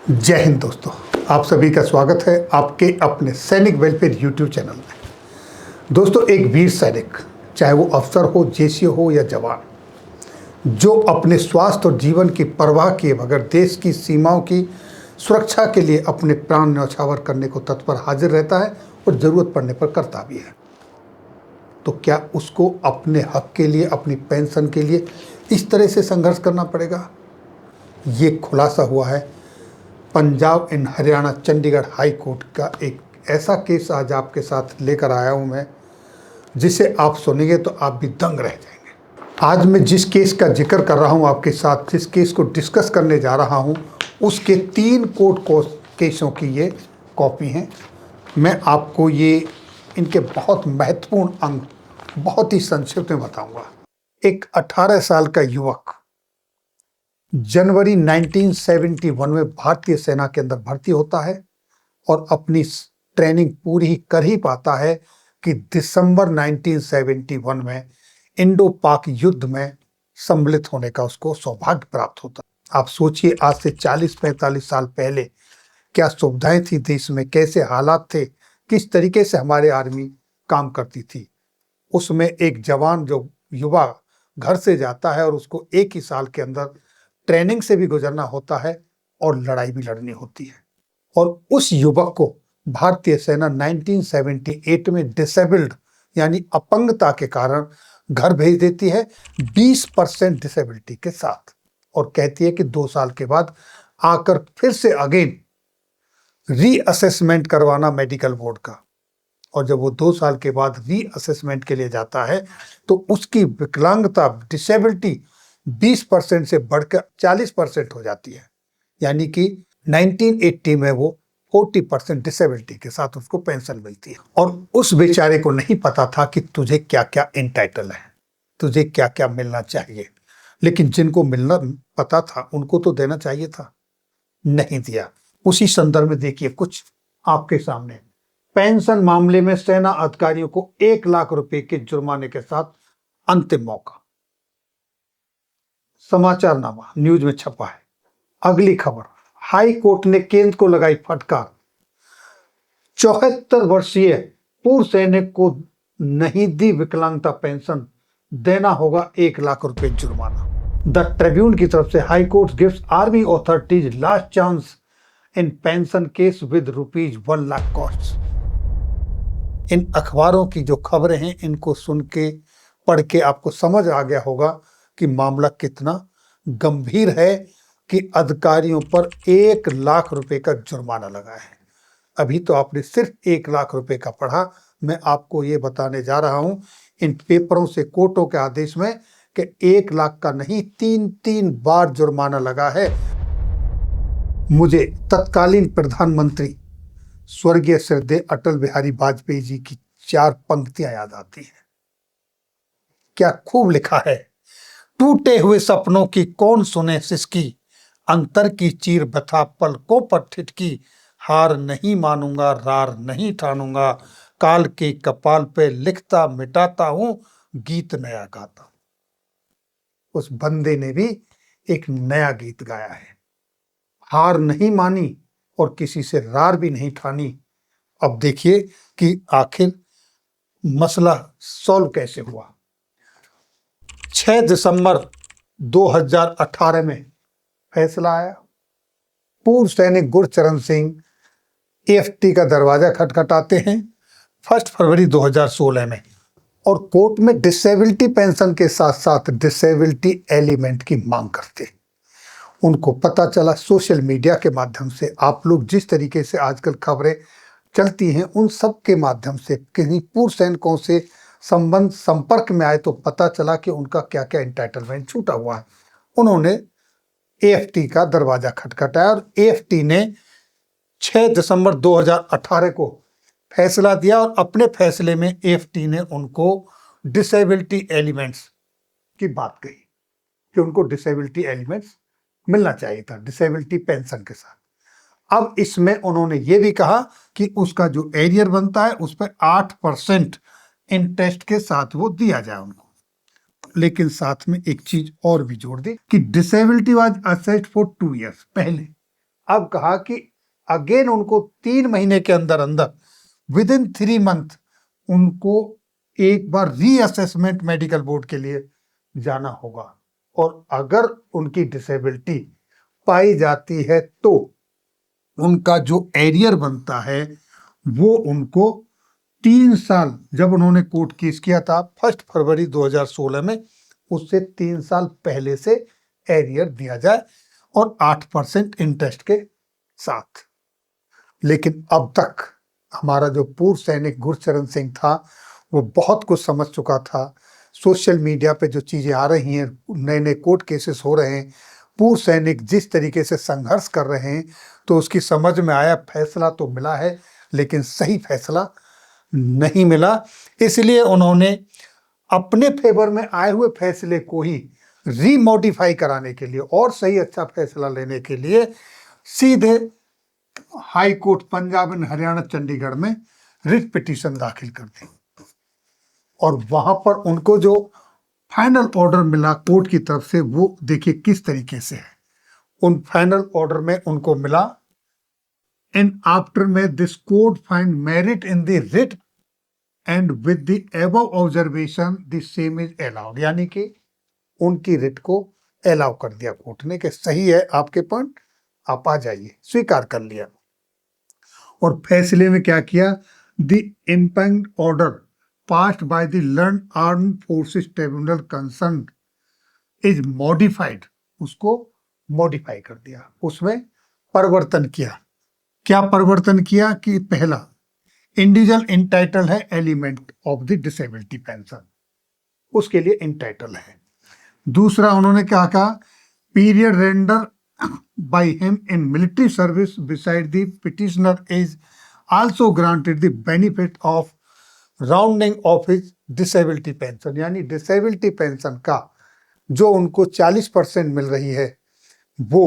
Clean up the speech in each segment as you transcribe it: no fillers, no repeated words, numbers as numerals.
जय हिंद दोस्तों, आप सभी का स्वागत है आपके अपने सैनिक वेलफेयर यूट्यूब चैनल में। दोस्तों, एक वीर सैनिक, चाहे वो अफसर हो, जेसी हो या जवान, जो अपने स्वास्थ्य और जीवन की परवाह किए बगैर देश की सीमाओं की सुरक्षा के लिए अपने प्राण न्यौछावर करने को तत्पर हाजिर रहता है और ज़रूरत पड़ने पर करता भी है, तो क्या उसको अपने हक के लिए, अपनी पेंशन के लिए इस तरह से संघर्ष करना पड़ेगा? ये खुलासा हुआ है Punjab and Haryana Chandigarh high court का एक ऐसा केस आज आपके साथ लेकर आया हूं मैं, जिसे आप सुनेंगे तो आप भी दंग रह जाएंगे। आज मैं जिस केस का जिक्र कर रहा हूं आपके साथ, जिस केस को डिस्कस करने जा रहा हूं, उसके 3 कोर्ट केसों की ये कॉपी हैं। मैं आपको ये इनके बहुत महत्वपूर्ण अंग बहुत ही संक्षिप्त में बताऊंगा। एक 18 साल का युवक जनवरी 1971 में भारतीय सेना के अंदर भर्ती होता है और अपनी ट्रेनिंग पूरी कर ही पाता है कि दिसंबर 1971 में इंडो पाक युद्ध में सम्मिलित होने का उसको सौभाग्य प्राप्त होता है। आप सोचिए, आज से 40-45 साल पहले क्या सुविधाएं थी देश में, कैसे हालात थे, किस तरीके से हमारे आर्मी काम करती थी। उसमें एक जवान, जो युवा घर से जाता है और उसको एक ही साल के अंदर ट्रेनिंग से भी गुजरना होता है और लड़ाई भी लड़नी होती है। और उस युवक को भारतीय सेना 1978 में डिसेबल्ड यानी अपंगता के कारण घर भेज देती है 20% डिसेबिलिटी के साथ, और कहती है कि 2 साल के बाद आकर फिर से अगेन रीअसेसमेंट करवाना मेडिकल बोर्ड का। और जब वो 2 साल के बाद रीअसेसमेंट के लिए जाता है तो उसकी विकलांगता, डिसेबिलिटी 20% से बढ़कर 40% हो जाती है, यानी कि 1980 में वो 40% डिसेबिलिटी के साथ उसको पेंशन मिलती है। और उस बेचारे को नहीं पता था कि तुझे क्या क्या एंटाइटल है, तुझे क्या क्या मिलना चाहिए, लेकिन जिनको मिलना पता था उनको तो देना चाहिए था, नहीं दिया। उसी संदर्भ में देखिए कुछ आपके सामने, पेंशन मामले में सेना अधिकारियों को 1 लाख रुपए के जुर्माने के साथ अंतिम मौका। समाचार नामा न्यूज में छपा है। अगली खबर, हाई कोर्ट ने केंद्र को लगाई फटकार। 74 वर्षीय पूर्व सैनिक को नहीं दी विकलांगता पेंशन, देना होगा 1 लाख रुपए जुर्माना। द ट्रिब्यून की तरफ से high court gives army authorities last chance in pension case with ₹1 lakh cost. इन अखबारों की जो खबरें हैं, इनको सुन के, पढ़ के आपको समझ आ गया होगा कि मामला कितना गंभीर है कि अधिकारियों पर 1 लाख रुपए का जुर्माना लगा है। अभी तो आपने सिर्फ 1 लाख रुपए का पढ़ा, मैं आपको ये बताने जा रहा हूं इन पेपरों से, कोर्टों के आदेश में, कि 1 लाख का नहीं, 3 बार जुर्माना लगा है। मुझे तत्कालीन प्रधानमंत्री स्वर्गीय श्रद्धेय अटल बिहारी वाजपेयी जी की 4 पंक्तियां याद आती हैं। क्या खूब लिखा है, टूटे हुए सपनों की कौन सुने सिसकी, अंतर की चीर व्यथा पलकों पर ठिठकी, हार नहीं मानूंगा, रार नहीं ठानूंगा, काल के कपाल पे लिखता मिटाता हूं, गीत नया गाता। उस बंदे ने भी एक नया गीत गाया है। हार नहीं मानी और किसी से रार भी नहीं ठानी। अब देखिए कि आखिर मसला सॉल्व कैसे हुआ। 6 दिसंबर 2018 में फैसला आया। पूर्व सैनिक गुरचरण सिंह एएफटी का दरवाजा खटखटाते हैं 1 फरवरी 2016 में, और कोर्ट में डिसेबिलिटी पेंशन के साथ साथ डिसेबिलिटी एलिमेंट की मांग करते। उनको पता चला सोशल मीडिया के माध्यम से, आप लोग जिस तरीके से आजकल खबरें चलती हैं उन सब के माध्यम से, किन्हीं पूर्व सैनिकों से संपर्क में आए तो पता चला कि उनका क्या क्या एंटाइटलमेंट छूटा हुआ है। उन्होंने एएफटी का दरवाजा खटखटाया और एएफटी ने 6 दिसंबर 2018 को फैसला दिया, और अपने फैसले में एएफटी ने उनको डिसेबिलिटी एलिमेंट्स की बात कही कि उनको डिसेबिलिटी एलिमेंट्स मिलना चाहिए था डिसेबिलिटी पेंशन के साथ। अब इसमें उन्होंने ये भी कहा कि उसका जो एरियर बनता है उस पर 8% इंटरेस्ट के साथ वो दिया जाए उनको। लेकिन साथ में एक चीज और भी जोड़ दी कि disability was assessed for 2 years. पहले अब कहा कि अगेन उनको 3 महीने के अंदर अंदर विद इन 3 मंथ उनको एक बार रीअसेसमेंट मेडिकल बोर्ड के लिए जाना होगा, और अगर उनकी डिसेबिलिटी पाई जाती है तो उनका जो एरियर बनता है वो उनको 3 साल, जब उन्होंने कोर्ट केस किया था 1 फरवरी 2016 में, उससे 3 साल पहले से एरियर दिया जाए और 8% इंटरेस्ट के साथ। लेकिन अब तक हमारा जो पूर्व सैनिक गुरचरण सिंह था वो बहुत कुछ समझ चुका था। सोशल मीडिया पे जो चीज़ें आ रही हैं, नए नए कोर्ट केसेस हो रहे हैं, पूर्व सैनिक जिस तरीके से संघर्ष कर रहे हैं, तो उसकी समझ में आया फैसला तो मिला है लेकिन सही फैसला नहीं मिला। इसलिए उन्होंने अपने फेवर में आए हुए फैसले को ही रीमॉडिफाई कराने के लिए और सही अच्छा फैसला लेने के लिए सीधे high court Punjab and Haryana Chandigarh में रिट पिटीशन दाखिल कर दी, और वहां पर उनको जो फाइनल ऑर्डर मिला कोर्ट की तरफ से वो देखिए किस तरीके से है। उन फाइनल ऑर्डर में उनको मिला, इन आफ्टर में this court find merit in the writ and with the above observation the same is allowed, यानी कि उनकी रिट को अलाउ कर दिया कोर्ट ने कि सही है आपके पॉइंट, आप आ जाइए, स्वीकार कर लिया। और फैसले में क्या किया, the impact order passed by the learn arm forces tribunal concern is modified, उसको मॉडिफाई कर दिया, उसमें परिवर्तन किया। क्या परिवर्तन किया कि पहला, इंडिविजुअल इंटाइटल है element of the disability pension, उसके लिए इंटाइटल है। दूसरा उन्होंने क्या कहा, period render by him in military service beside the petitioner is also granted the benefit of rounding of his disability pension, यानी डिसेबिलिटी पेंशन का जो उनको 40% मिल रही है वो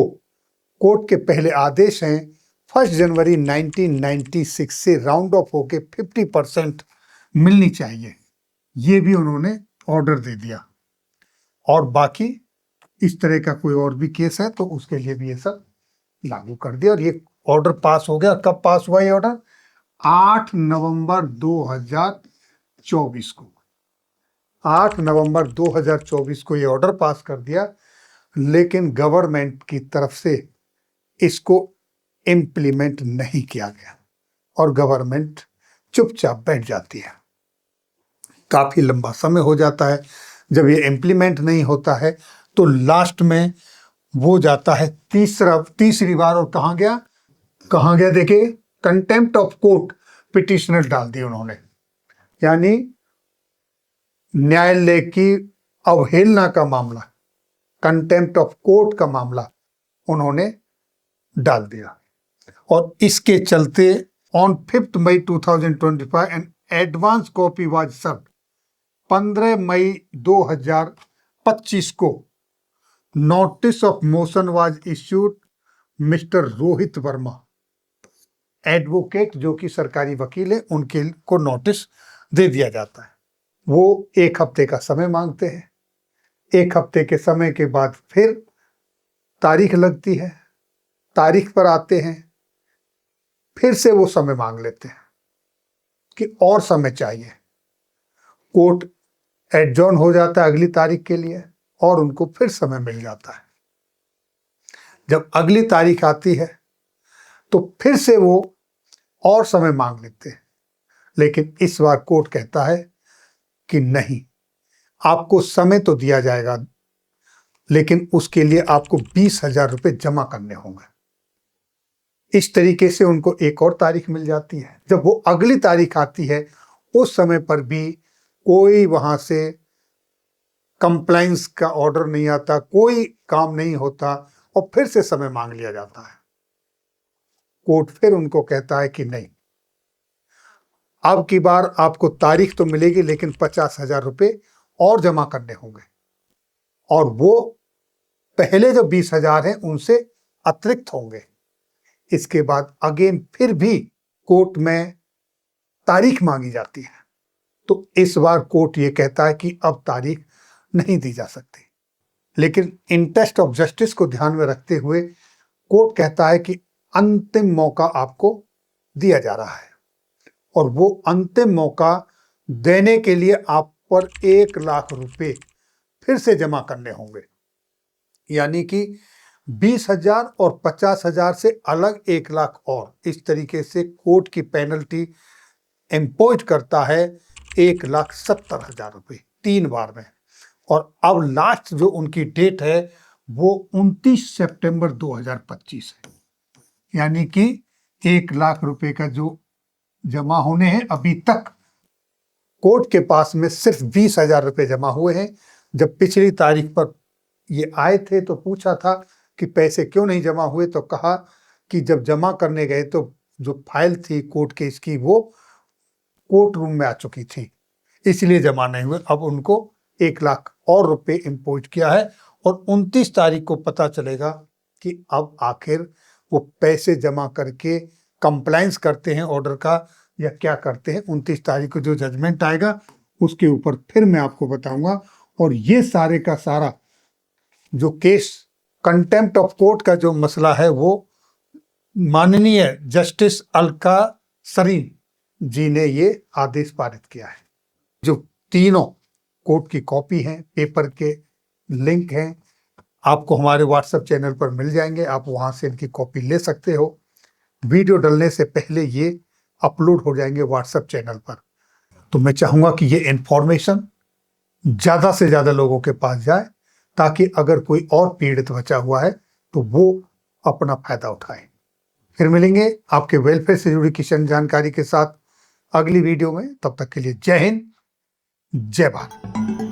कोर्ट के पहले आदेश हैं 1 जनवरी 1996 से राउंड ऑफ होके 50% मिलनी चाहिए, ये भी उन्होंने ऑर्डर दे दिया। और बाकी इस तरह का कोई और भी केस है तो उसके लिए भी ये सब लागू कर दिया, और ये ऑर्डर पास हो गया। कब पास हुआ ये ऑर्डर, 8 नवंबर 2024 को, 8 नवंबर 2024 को ये ऑर्डर पास कर दिया, लेकिन गवर्नमेंट की तरफ से इसको इम्प्लीमेंट नहीं किया गया और गवर्नमेंट चुपचाप बैठ जाती है। काफी लंबा समय हो जाता है, जब ये इम्प्लीमेंट नहीं होता है तो लास्ट में वो जाता है तीसरी बार, और कहाँ गया देखिए, कंटेम्प्ट ऑफ कोर्ट पिटिशनर डाल दी उन्होंने, यानी न्यायालय की अवहेलना का मामला, कंटेम्प्ट ऑफ कोर्ट का मामला उन्होंने डाल दिया। और इसके चलते on 5 May 2025 an advance copy was served, 15 May 2025 को notice of motion was issued mister Rohit Verma, advocate जो कि सरकारी वकील है, उनके को नोटिस दे दिया जाता है। वो 1 हफ्ते का समय मांगते हैं, 1 हफ्ते के समय के बाद फिर तारीख लगती है, तारीख पर आते हैं, फिर से वो समय मांग लेते हैं कि और समय चाहिए, कोर्ट एडजॉर्न हो जाता है अगली तारीख के लिए और उनको फिर समय मिल जाता है। जब अगली तारीख आती है तो फिर से वो और समय मांग लेते हैं, लेकिन इस बार कोर्ट कहता है कि नहीं, आपको समय तो दिया जाएगा लेकिन उसके लिए आपको 20,000 रुपये जमा करने होंगे। इस तरीके से उनको एक और तारीख मिल जाती है। जब वो अगली तारीख आती है उस समय पर भी कोई वहां से कंप्लाइंस का ऑर्डर नहीं आता, कोई काम नहीं होता और फिर से समय मांग लिया जाता है। कोर्ट फिर उनको कहता है कि नहीं, अब की बार आपको तारीख तो मिलेगी लेकिन 50,000 रुपये और जमा करने होंगे, और वो पहले जो 20,000 हैं उनसे अतिरिक्त होंगे। इसके बाद अगेन फिर भी कोर्ट में तारीख मांगी जाती है, तो इस बार कोर्ट ये कहता है कि अब तारीख नहीं दी जा सकती, लेकिन इंटरेस्ट ऑफ जस्टिस को ध्यान में रखते हुए कोर्ट कहता है कि अंतिम मौका आपको दिया जा रहा है और वो अंतिम मौका देने के लिए आप पर 1 लाख रुपए फिर से जमा करने होंगे। यानी कि 20,000 और 50,000 से अलग 1 लाख और, इस तरीके से कोर्ट की पेनल्टी इम्पोज करता है 1,70,000 रुपये 3 बार में। और अब लास्ट जो उनकी डेट है वो 29 सितंबर 2025 है। यानी कि 1 लाख रुपए का जो जमा होने हैं, अभी तक कोर्ट के पास में सिर्फ 20,000 रुपये जमा हुए हैं। जब पिछली तारीख पर ये आए थे तो पूछा था कि पैसे क्यों नहीं जमा हुए, तो कहा कि जब जमा करने गए तो जो फाइल थी कोर्ट केस की वो कोर्ट रूम में आ चुकी थी, इसलिए जमा नहीं हुए। अब उनको 1 लाख और रुपए इम्पोज किया है और 29 तारीख को पता चलेगा कि अब आखिर वो पैसे जमा करके कंप्लायंस करते हैं ऑर्डर का या क्या करते हैं। 29 तारीख को जो जजमेंट आएगा उसके ऊपर फिर मैं आपको बताऊंगा। और ये सारे का सारा जो केस कंटेम्प्ट ऑफ कोर्ट का जो मसला है वो माननीय जस्टिस अलका सरीन जी ने ये आदेश पारित किया है। जो तीनों कोर्ट की कॉपी हैं, पेपर के लिंक हैं, आपको हमारे व्हाट्सएप चैनल पर मिल जाएंगे, आप वहां से इनकी कॉपी ले सकते हो। वीडियो डलने से पहले ये अपलोड हो जाएंगे व्हाट्सएप चैनल पर। तो मैं चाहूंगा कि ये इंफॉर्मेशन ज़्यादा से ज़्यादा लोगों के पास जाए ताकि अगर कोई और पीड़ित बचा हुआ है तो वो अपना फायदा उठाए। फिर मिलेंगे आपके वेलफेयर से जुड़ी किशन जानकारी के साथ अगली वीडियो में। तब तक के लिए जय हिंद, जय भारत।